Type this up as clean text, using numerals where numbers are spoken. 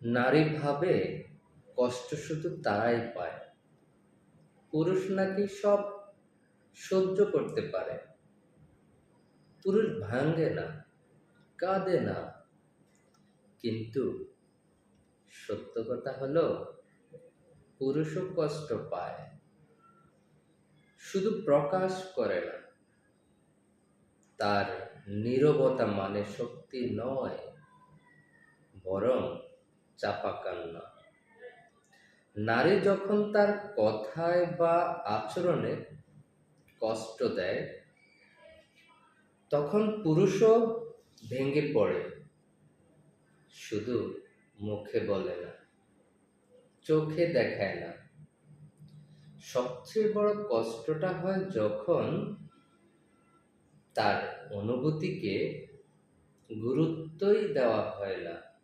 নারী ভাবে কষ্ট শুধু তারাই পায়। পুরুষ নাকি সব সহ্য করতে পারে। পুরুষ ভাঙে না, কাঁদে না। কিন্তু সত্য কথা হলো, পুরুষও কষ্ট পায়, শুধু প্রকাশ করে না। তার নীরবতা মানে শক্তি নয়, বরং চাপা কান্না। নারী যখন তার কথায় বা আচরণে কষ্ট দেয়, তখন পুরুষও ভেঙে পড়ে। শুধু মুখে বলে না, চোখে দেখায় না। সবচেয়ে বড় কষ্টটা হয় যখন তার অনুভূতিকে গুরুত্বই দেওয়া হয় না।